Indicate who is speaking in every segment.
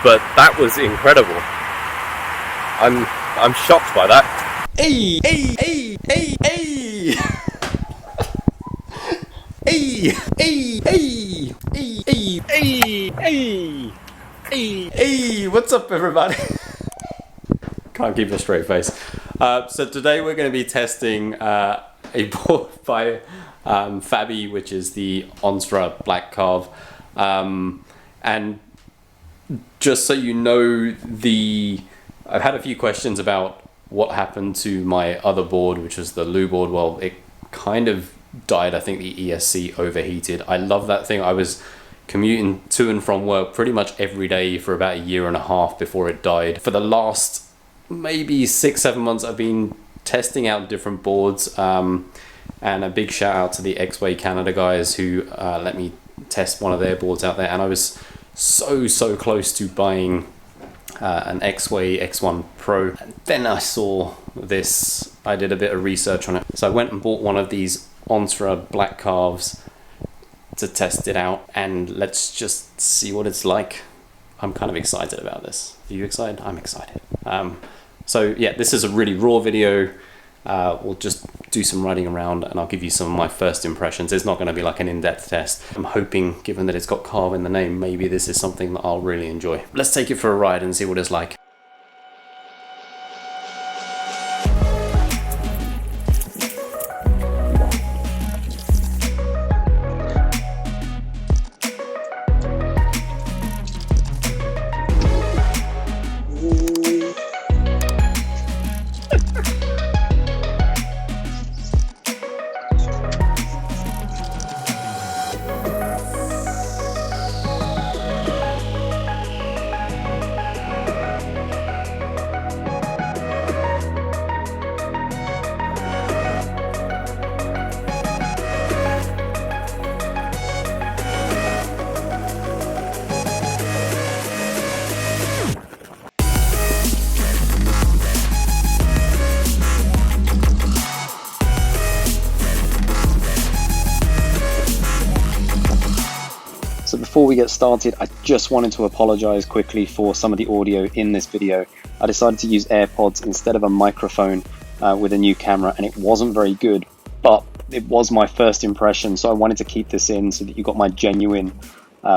Speaker 1: but that was incredible. I'm shocked by that.
Speaker 2: Hey, hey, hey, hey, hey. Hey, hey, hey, hey, hey,
Speaker 1: Hey, hey, hey.
Speaker 2: hey, what's up everybody? Can't keep a straight face. So today we're going to be testing a board by Fabi, which is the Onsra Black Carve. And just so you know, I've had a few questions about what happened to my other board, which was the Lou board. Well, it kind of died. I think the ESC overheated. I love that thing. I was commuting to and from work pretty much every day for about a year and a half before it died. For the last maybe 6-7 months, I've been testing out different boards, and a big shout out to the X-Way Canada guys who let me test one of their boards out there. And I was so close to buying an X-Way X1 Pro. And then I saw this. I did a bit of research on it, so I went and bought one of these Onsra Black Carves to test it out, and let's just see what it's like. I'm kind of excited about this. Are you excited? I'm excited. So yeah, this is a really raw video. We'll just do some riding around and I'll give you some of my first impressions. It's not going to be like an in-depth test. I'm hoping, given that it's got Carve in the name, maybe this is something that I'll really enjoy. Let's take it for a ride and see what it's like. So before we get started, I just wanted to apologize quickly for some of the audio in this video. I decided to use AirPods instead of a microphone with a new camera, and it wasn't very good, but it was my first impression, so I wanted to keep this in so that you got my genuine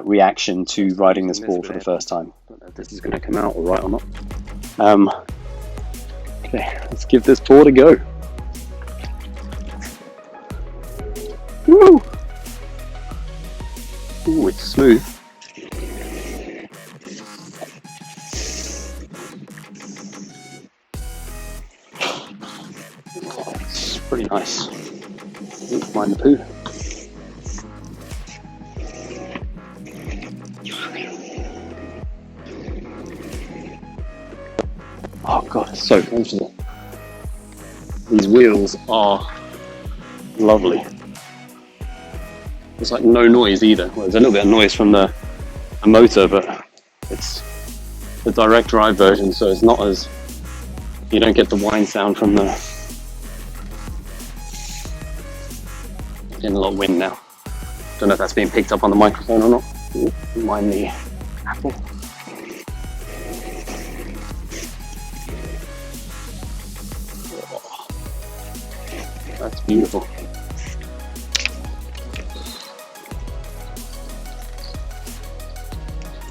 Speaker 2: reaction to riding this board for the first time. I don't know if this is going to come out all right or not. Okay, let's give this board a go. Woo! Ooh, it's smooth. Oh, it's pretty nice. Ooh, mind the poo. Oh god, it's so comfortable. These wheels are lovely. There's like no noise either. Well, there's a little bit of noise from the motor, but it's the direct drive version, so it's not as, you don't get the whine sound from the, getting a lot of wind now. Don't know if that's being picked up on the microphone or not. Ooh, mind the apple. Oh, that's beautiful.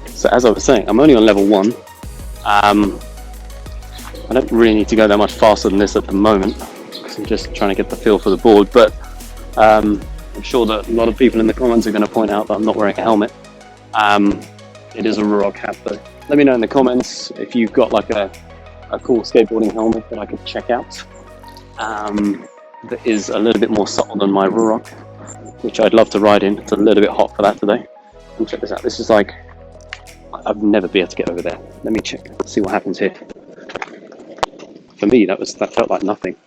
Speaker 2: So as I was saying, I'm only on level 1. I don't really need to go that much faster than this at the moment, because I'm just trying to get the feel for the board, but I'm sure that a lot of people in the comments are going to point out that I'm not wearing a helmet. It is a Ruroc hat though. Let me know in the comments if you've got like a cool skateboarding helmet that I could check out. That is a little bit more subtle than my Ruroc, which I'd love to ride in. It's a little bit hot for that today. And check this out. This is like, I'd never be able to get over there. Let me check, see what happens here. For me, that felt like nothing.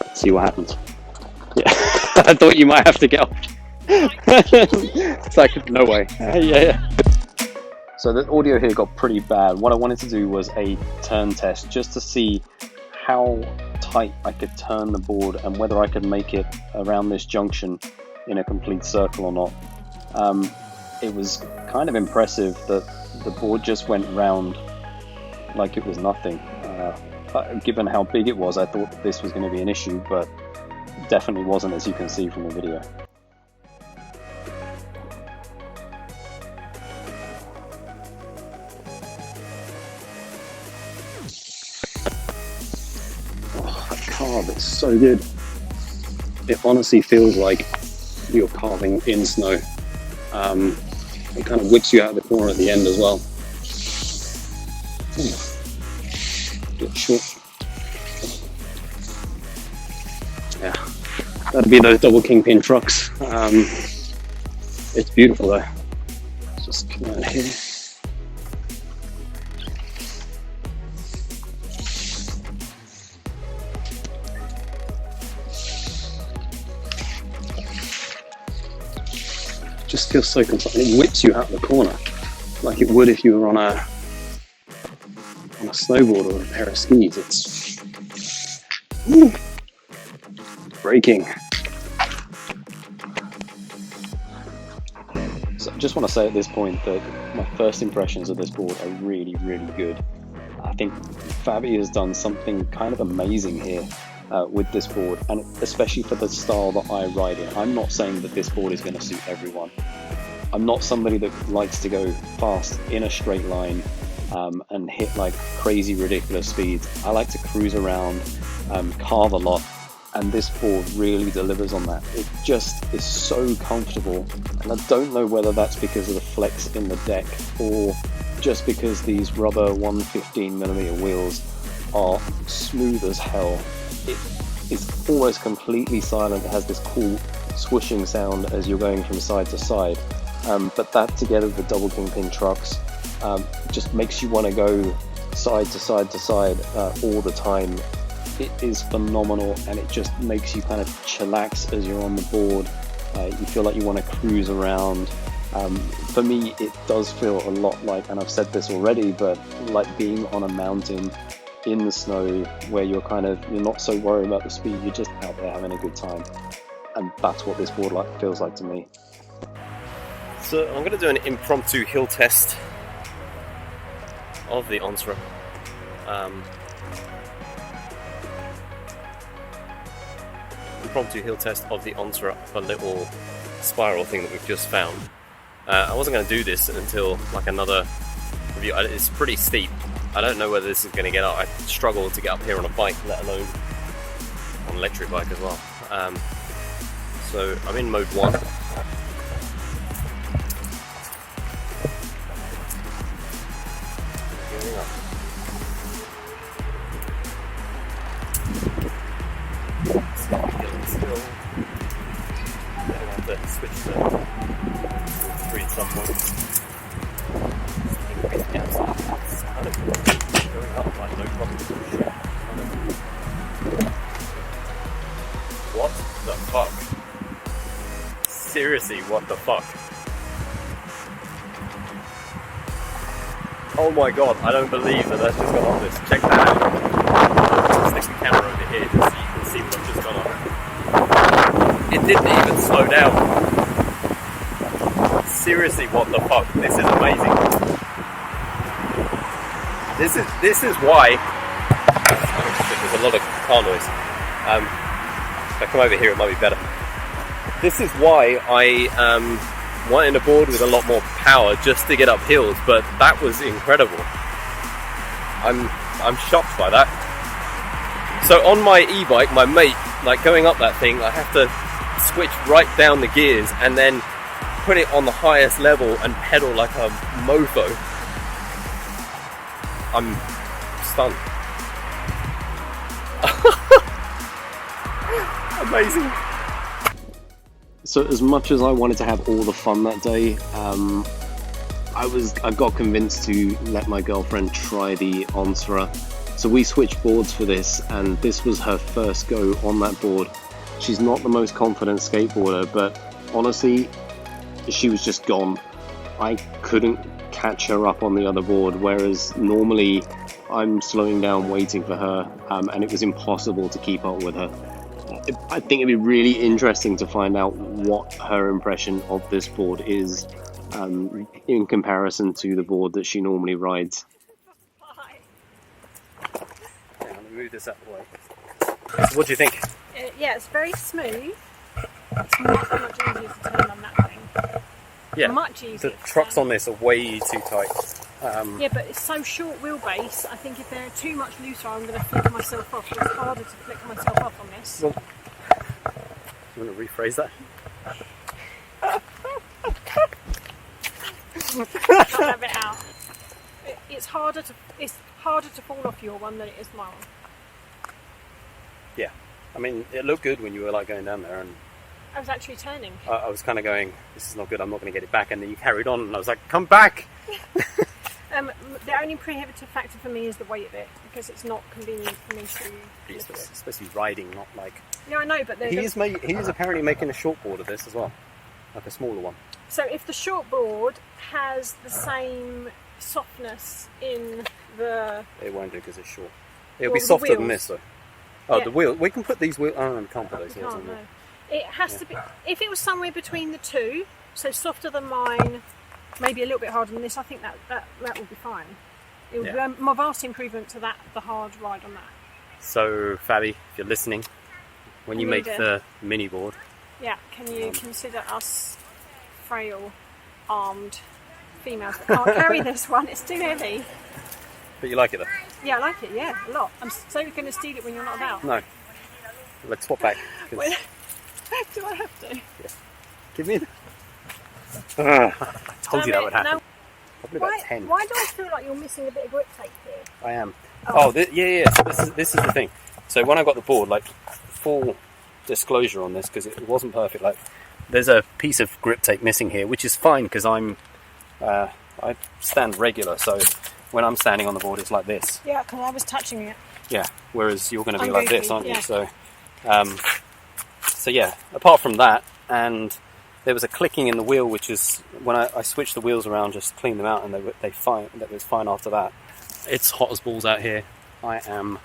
Speaker 2: Let's see what happens. Yeah, I thought you might have to get off. It's like, no way. Yeah. So the audio here got pretty bad. What I wanted to do was a turn test, just to see how tight I could turn the board and whether I could make it around this junction in a complete circle or not.
Speaker 3: it was kind of impressive that the board just went round like it was nothing. Given how big it was, I thought that this was going to be an issue, but definitely wasn't, as you can see from the video. Oh, that carve, it's so good. It honestly feels like you're carving in snow. It kind of whips you out of the corner at the end as well. Get short. Yeah, that'd be those double kingpin trucks. It's beautiful though. Let's just come out here. Just feels so comfortable. It whips you out the corner like it would if you were on a snowboard or a pair of skis. It's braking. So I just want to say at this point that my first impressions of this board are really, really good. I think Fabi has done something kind of amazing here with this board, and especially for the style that I ride in. I'm not saying that this board is going to suit everyone. I'm not somebody that likes to go fast in a straight line and hit like crazy ridiculous speeds. I like to cruise around, carve a lot, and this board really delivers on that. It just is so comfortable, and I don't know whether that's because of the flex in the deck or just because these rubber 115mm wheels are smooth as hell. It is almost completely silent. It has this cool swooshing sound as you're going from side to side, but that together with the double kingpin trucks just makes you want to go side to side to side all the time. It is phenomenal, and it just makes you kind of chillax as you're on the board. You feel like you want to cruise around. For me, it does feel a lot like, and I've said this already, but like being on a mountain in the snow where you're not so worried about the speed, you're just out there having a good time. And that's what this board feels like to me.
Speaker 1: So I'm going to do an impromptu hill test of the Onsra. Impromptu hill test of the Onsra, a little spiral thing that we've just found. I wasn't going to do this until like another review. It's pretty steep. I don't know whether this is going to get up. I struggle to get up here on a bike, let alone on an electric bike as well. So I'm in mode 1. Gearing up. Still. I'll have to switch to 3 at some point. It's kind of going up like no problem. What the fuck? Seriously, what the fuck? Oh my god, I don't believe that that's just gone on this. Check that out. Stick the camera over here so you can see what's just gone on. It didn't even slow down. Seriously, what the fuck? This is amazing. This is why. There's a lot of car noise. If I come over here, it might be better. This is why I wanted a board with a lot more power just to get up hills, but that was incredible. I'm shocked by that. So on my e-bike, my mate, like going up that thing, I have to switch right down the gears and then put it on the highest level and pedal like a mofo. I'm stunned. Amazing.
Speaker 3: So as much as I wanted to have all the fun that day, I got convinced to let my girlfriend try the Onsra. So we switched boards for this, and this was her first go on that board. She's not the most confident skateboarder, but honestly, she was just gone. I couldn't catch her up on the other board, whereas normally I'm slowing down waiting for her, and it was impossible to keep up with her. I think it'd be really interesting to find out what her impression of this board is in comparison to the board that she normally rides.
Speaker 1: Yeah, let me move this out of the way. So what do you think?
Speaker 4: Yeah, it's very smooth. It's much easier to turn on that thing.
Speaker 1: Yeah,
Speaker 4: much easier.
Speaker 1: the trucks on this are way too tight.
Speaker 4: Yeah, but it's so short wheelbase. I think if they're too much looser, I'm going to flick myself off. It's harder to flick myself off on this.
Speaker 1: Well, you want to rephrase that?
Speaker 4: Can't have it out. It's harder to fall off your one than it is mine.
Speaker 1: Yeah, I mean, it looked good when you were like going down there, and
Speaker 4: I was actually turning.
Speaker 1: I was kind of going, "This is not good. I'm not going to get it back." And then you carried on, and I was like, "Come back!"
Speaker 4: The only prohibitive factor for me is the weight of it, because it's not convenient for me to lift it.
Speaker 1: It's supposed to be riding, not like.
Speaker 4: Yeah, I know, but
Speaker 1: He is apparently making a short board of this as well, like a smaller one.
Speaker 4: So if the short board has the same softness in the...
Speaker 1: It won't do because it's short. It'll
Speaker 4: Well,
Speaker 1: be
Speaker 4: the
Speaker 1: softer than
Speaker 4: wheels.
Speaker 1: this though. Oh,
Speaker 4: Yeah.
Speaker 1: the wheel. We can put these wheels. Oh, we can't put those
Speaker 4: You
Speaker 1: wheels
Speaker 4: can't
Speaker 1: on
Speaker 4: know.
Speaker 1: there.
Speaker 4: It has to be... If it was somewhere between the two, so softer than mine, maybe a little bit harder than this, I think that will be fine. It will
Speaker 1: Yeah.
Speaker 4: be a vast improvement to the hard ride on that.
Speaker 1: So, Fabi, if you're listening, when you make the mini board,
Speaker 4: Yeah, can you consider us frail, armed females that can't carry this one? It's too heavy.
Speaker 1: but you like it though?
Speaker 4: Yeah, I like it, yeah, a lot. I'm so going to steal it when you're not about.
Speaker 1: No. Let's swap back. 'cause-
Speaker 4: Well, do I have to?
Speaker 1: Give me. I told you that would happen.
Speaker 4: No,
Speaker 1: Probably about 10.
Speaker 4: why do I feel like you're missing a bit of grip tape here?
Speaker 1: I am.
Speaker 4: Oh.
Speaker 1: Yeah. So this is the thing. So when I got the board, like full disclosure on this, because it wasn't perfect. Like there's a piece of grip tape missing here, which is fine because I stand regular. So when I'm standing on the board, it's like this.
Speaker 4: Yeah, because I was touching it.
Speaker 1: Yeah. Whereas you're going to be
Speaker 4: I'm
Speaker 1: like
Speaker 4: goofy,
Speaker 1: this, aren't you?
Speaker 4: yeah.
Speaker 1: So yeah. Apart from that, and there was a clicking in the wheel, which is when I switched the wheels around, just cleaned them out, and that was fine after that. It's hot as balls out here. I am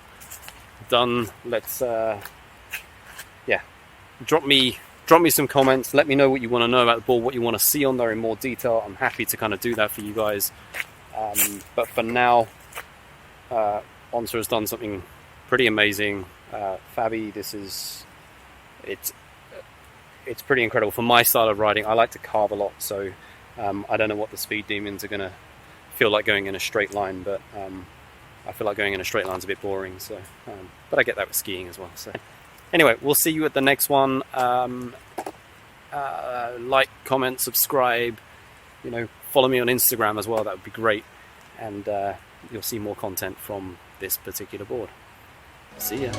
Speaker 1: done. Let's drop me some comments. Let me know what you want to know about the board, what you want to see on there in more detail. I'm happy to kind of do that for you guys. But for now, Onsra has done something pretty amazing. Fabi, it's pretty incredible for my style of riding. I like to carve a lot, so I don't know what the speed demons are going to feel like going in a straight line, but I feel like going in a straight line is a bit boring. So, but I get that with skiing as well. So, anyway, we'll see you at the next one. Like, comment, subscribe. Follow me on Instagram as well. That would be great, and you'll see more content from this particular board. See ya.